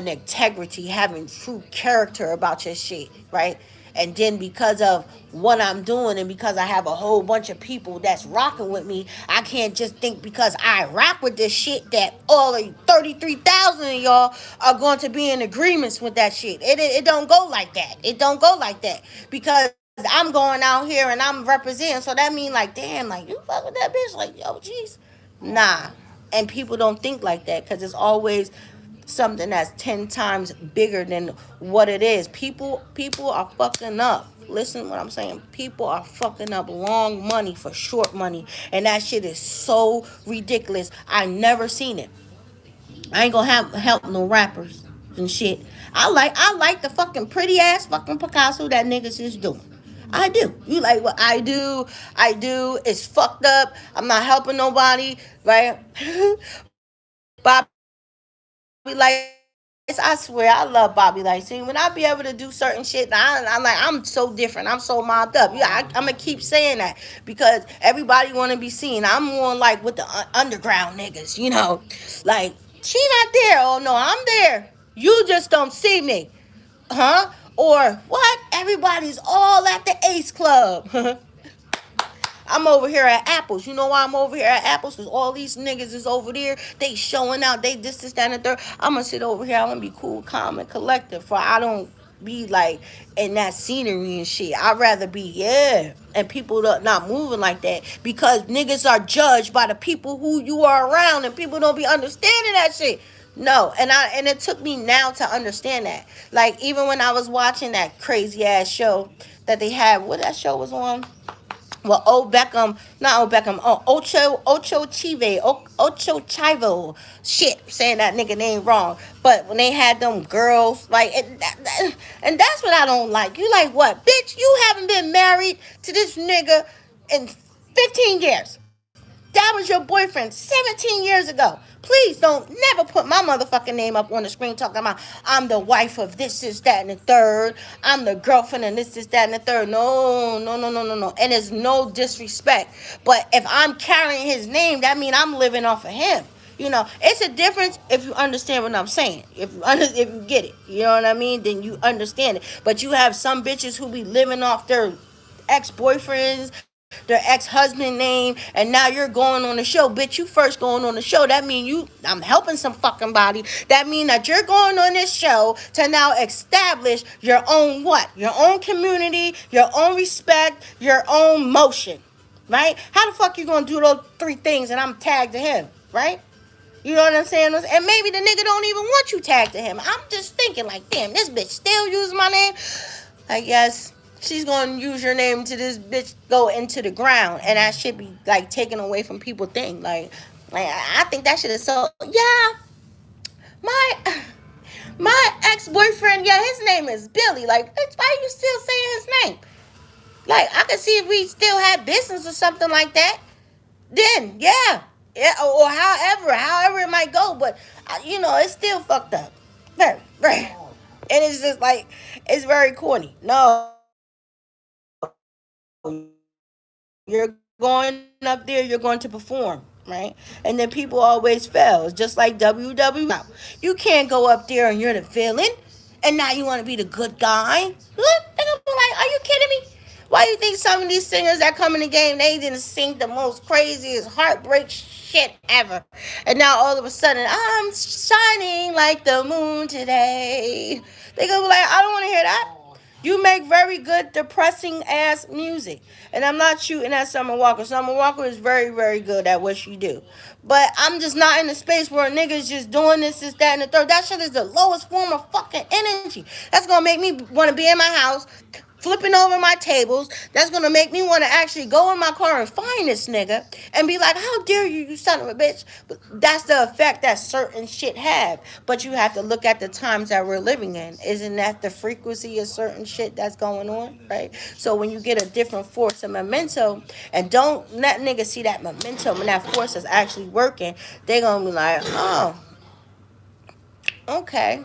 integrity, having true character about your shit, right? And then because of what I'm doing, and because I have a whole bunch of people that's rocking with me, I can't just think because I rock with this shit that all of 33,000 of y'all are going to be in agreements with that shit. It don't go like that. It don't go like that, because I'm going out here and I'm representing. So that means, like, damn, like, you fuck with that bitch, like, yo, jeez. Nah. And people don't think like that, because it's always something that's 10 times bigger than what it is. People are fucking up. Listen to what I'm saying. People are fucking up long money for short money. And that shit is so ridiculous. I never seen it. I ain't gonna have help no rappers and shit. I like the fucking pretty ass fucking Picasso that niggas is doing. I do. You like what I do? I do. It's fucked up. I'm not helping nobody, right? Bobby Lights. I swear, I love Bobby Lights. See, when I be able to do certain shit, I'm like, I'm so different. I'm so mobbed up. Yeah, I'm gonna keep saying that because everybody want to be seen. I'm more like with the underground niggas, like she not there. Oh no, I'm there. You just don't see me, huh? Or what? Everybody's all at the Ace Club. I'm over here at Apples. You know why I'm over here at Apples? Because all these niggas is over there. They showing out. They this, that, and the third. I'm going to sit over here. I'm going to be cool, calm, and collective. For I don't be like in that scenery and shit. I'd rather be, yeah. And people not moving like that. Because niggas are judged by the people who you are around. And people don't be understanding that shit. No, and it took me now to understand that. Like even when I was watching that crazy ass show that they had, what that show was on? Well, old Beckham, not old Beckham, Ocho Chive, Ocho Chivo, shit, saying that nigga name wrong. But when they had them girls, like, and that's what I don't like. You like what, bitch? You haven't been married to this nigga in 15 years. That was your boyfriend 17 years ago. Please don't never put my motherfucking name up on the screen talking about I'm the wife of this, that, and the third. I'm the girlfriend of this, that, and the third. No, no, no, no, no, no. And it's no disrespect. But if I'm carrying his name, that means I'm living off of him. It's a difference if you understand what I'm saying. If you get it, you know what I mean, then you understand it. But you have some bitches who be living off their ex-boyfriends, their ex-husband name, and now you're going on the show. Bitch, you first going on the show. That mean I'm helping some fucking body. That mean that you're going on this show to now establish your own what? Your own community, your own respect, your own motion. Right? How the fuck you gonna do those three things and I'm tagged to him? Right? You know what I'm saying? And maybe the nigga don't even want you tagged to him. I'm just thinking like, damn, this bitch still using my name. I guess she's gonna use your name to this bitch go into the ground, and that should be like taken away from people. Think like I think that shit is so. Yeah, my my ex boyfriend. Yeah, his name is Billy. Like, bitch, why are you still saying his name? Like, I could see if we still had business or something like that. Then yeah, or however it might go. But it's still fucked up. Very, very. And it's just like it's very corny. No, you're going up there, you're going to perform, right? And then people always fail. It's just like WWE. You can't go up there and you're the villain, and now you want to be the good guy. Look, they're gonna be like, are you kidding me? Why you think some of these singers that come in the game, they didn't sing the most craziest heartbreak shit ever, and now all of a sudden I'm shining like the moon today? They gonna be like, I don't want to hear that. You make very good depressing ass music. And I'm not shooting at Summer Walker. Summer Walker is very, very good at what she do. But I'm just not in the space where niggas just doing this, that, and the third. That shit is the lowest form of fucking energy. That's gonna make me want to be in my house, flipping over my tables. That's gonna make me want to actually go in my car and find this nigga and be like, how dare you, you son of a bitch? But that's the effect that certain shit have. But you have to look at the times that we're living in. Isn't that the frequency of certain shit that's going on, right? So when you get a different force of memento, and don't let niggas see that momentum and that force is actually working, they gonna be like, oh, okay.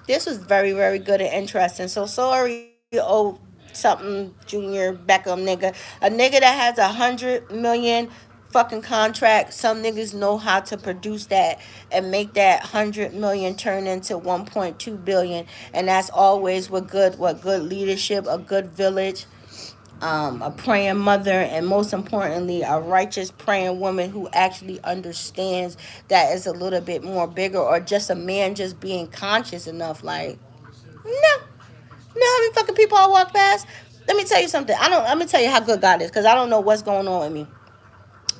This was very, very good and interesting. So sorry, old something Junior Beckham nigga, a nigga that has 100 million fucking contract. Some niggas know how to produce that and make that 100 million turn into 1.2 billion, and that's always what good leadership, a good village, a praying mother, and most importantly, a righteous praying woman who actually understands that is a little bit more bigger, or just a man just being conscious enough. Like, no, how many fucking people I walk past? Let me tell you something. I don't. Let me tell you how good God is, because I don't know what's going on with me.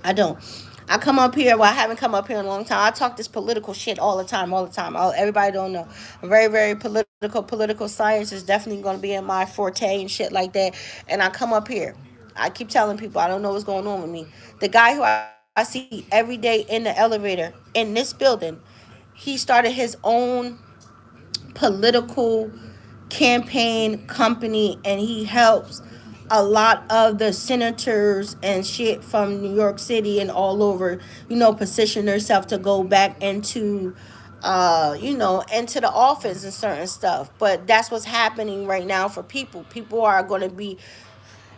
I don't. I come up here. Well, I haven't come up here in a long time. I talk this political shit all the time, all the time. Everybody don't know. Very, very political. Political science is definitely going to be in my forte and shit like that. And I come up here. I keep telling people I don't know what's going on with me. The guy who I I see every day in the elevator in this building. He started his own political campaign company, and he helps a lot of the senators and shit from New York City and all over, position themselves to go back into into the office and certain stuff. But that's what's happening right now for people. People are going to be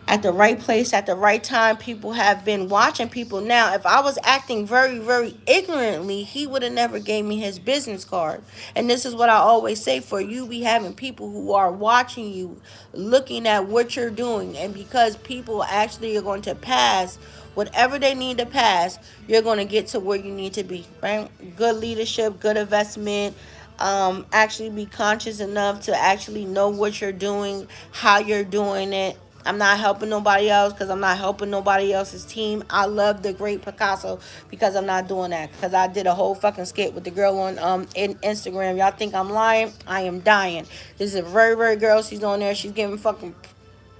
at the right place at the right time. People have been watching people. Now, if I was acting very, very ignorantly, he would have never gave me his business card. And this is what I always say: for you, be having people who are watching you, looking at what you're doing, and because people actually are going to pass whatever they need to pass, you're going to get to where you need to be. Right? Good leadership, good investment. Actually be conscious enough to actually know what you're doing, how you're doing it. I'm not helping nobody else because I'm not helping nobody else's team. I love the great Picasso because I'm not doing that. Because I did a whole fucking skit with the girl on in Instagram. Y'all think I'm lying? I am dying. This is a very, very girl. She's on there. She's giving fucking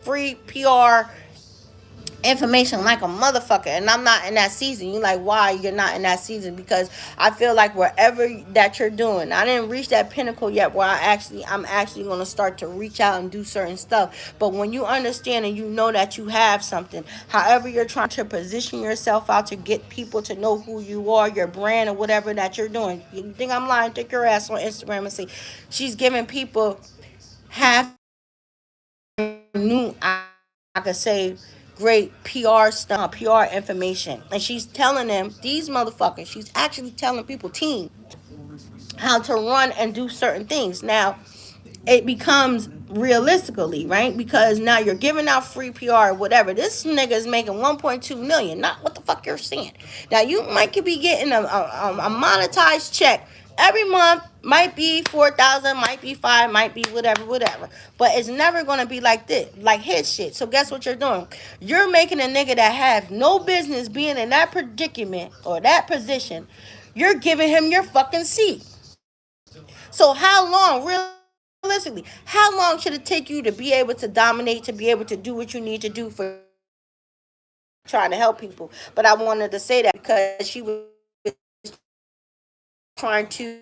free PR information like a motherfucker, and I'm not in that season. You like, why you're not in that season? Because I feel like wherever that you're doing, I didn't reach that pinnacle yet where I'm actually going to start to reach out and do certain stuff. But when you understand and you know that you have something, however you're trying to position yourself out to get people to know who you are, your brand, or whatever that you're doing. You think I'm lying? Take your ass on Instagram and see she's giving people half new, I could say, great PR stuff, PR information. And she's telling them, these motherfuckers, she's actually telling people, team, how to run and do certain things. Now, it becomes realistically, right? Because now you're giving out free PR or whatever. This nigga is making 1.2 million, not what the fuck you're saying. Now you might could be getting a monetized check every month. Might be 4,000, might be 5, might be whatever. But it's never gonna be like this, like his shit. So guess what you're doing? You're making a nigga that has no business being in that predicament or that position. You're giving him your fucking seat. So how long, realistically, how long should it take you to be able to dominate, to be able to do what you need to do for trying to help people? But I wanted to say that because she was trying to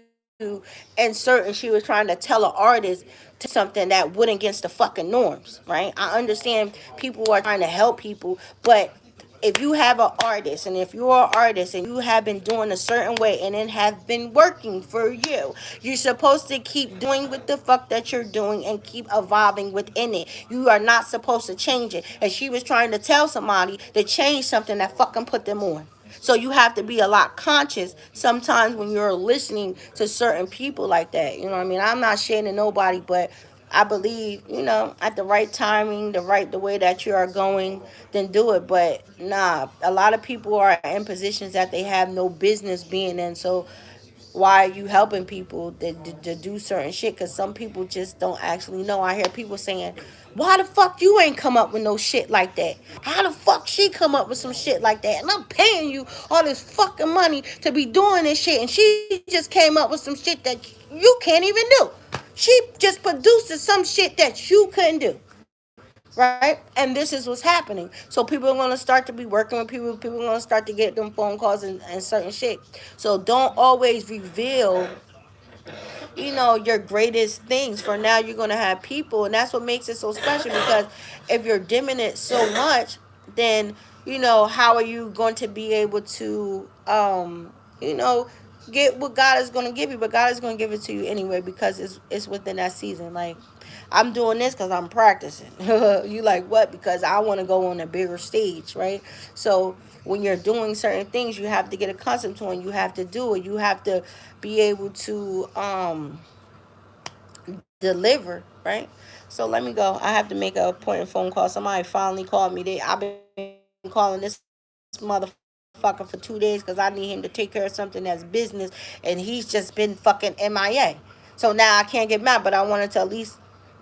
insert, and she was trying to tell an artist to something that went against the fucking norms, right? I understand people are trying to help people, but if you have an artist, and if you're an artist and you have been doing a certain way and it have been working for you, you're supposed to keep doing what the fuck that you're doing and keep evolving within it. You are not supposed to change it. And she was trying to tell somebody to change something that fucking put them on. So you have to be a lot conscious sometimes when you're listening to certain people like that. You know what I mean? I'm not shading nobody, but I believe, at the right timing, the way that you are going, then do it. But nah, a lot of people are in positions that they have no business being in. So why are you helping people to do certain shit? Because some people just don't actually know. I hear people saying, why the fuck you ain't come up with no shit like that? How the fuck she come up with some shit like that? And I'm paying you all this fucking money to be doing this shit, and she just came up with some shit that you can't even do. She just produces some shit that you couldn't do. Right? And this is what's happening. So people are going to start to be working with people. People are going to start to get them phone calls and certain shit. So don't always reveal, your greatest things. For now, you're going to have people. And that's what makes it so special. Because if you're dimming it so much, then, how are you going to be able to, you know, get what God is going to give you? But God is going to give it to you anyway because it's within that season. Like, I'm doing this because I'm practicing. You like what? Because I want to go on a bigger stage, right? So when you're doing certain things, you have to get accustomed to it. And you have to do it. You have to be able to deliver, right? So let me go. I have to make an important phone call. Somebody finally called me. I've been calling this motherfucker for 2 days because I need him to take care of something that's business, and he's just been fucking MIA. So now I can't get mad, but I wanted to at least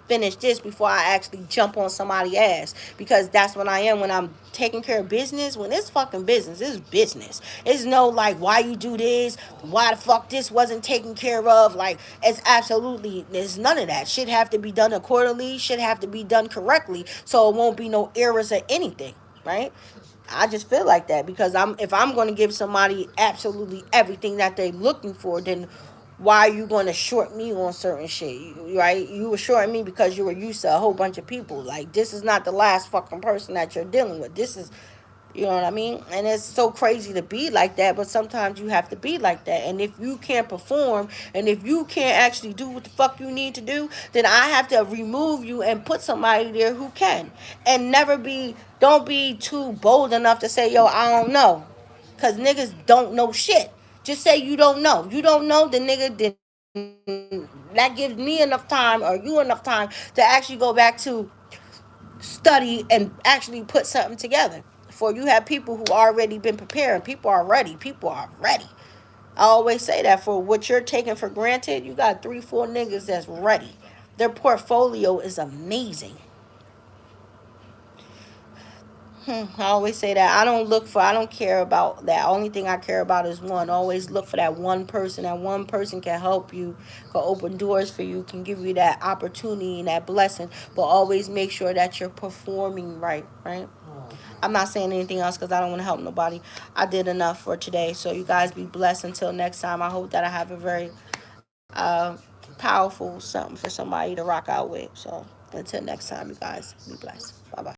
finish this before I actually jump on somebody's ass, because that's what I am when I'm taking care of business. When it's fucking business, it's business. It's no like, why you do this, why the fuck this wasn't taken care of. Like, it's absolutely, there's none of that. Shit have to be done accordingly, shit have to be done correctly, so it won't be no errors or anything, right? I just feel like that because if I'm going to give somebody absolutely everything that they're looking for, then why are you going to short me on certain shit? Right? You were shorting me because you were used to a whole bunch of people. Like, this is not the last fucking person that you're dealing with. This is, you know what I mean? And it's so crazy to be like that, but sometimes you have to be like that. And if you can't perform, and if you can't actually do what the fuck you need to do, then I have to remove you and put somebody there who can. And don't be too bold enough to say, yo, I don't know. Because niggas don't know shit. Just say you don't know. You don't know, the nigga, that gives me enough time or you enough time to actually go back to study and actually put something together. For you have people who already been preparing. People are ready. People are ready. I always say that for what you're taking for granted, you got 3, 4 niggas that's ready. Their portfolio is amazing. I always say that I don't care about that. Only thing I care about is one. Always look for that one person. That one person can help you, can open doors for you, can give you that opportunity and that blessing. But always make sure that you're performing right, right? I'm not saying anything else because I don't want to help nobody. I did enough for today. So you guys be blessed until next time. I hope that I have a very powerful something for somebody to rock out with. So until next time, you guys be blessed. Bye bye.